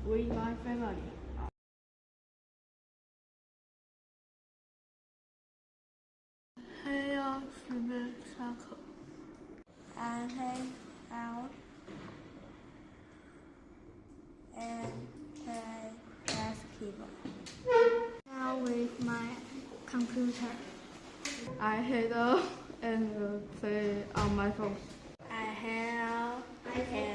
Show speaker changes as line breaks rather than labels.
with my family.
还要准备上课。
I hang out and play basketball. Now with my computer.
I hang out and play on my phone.
I hang out and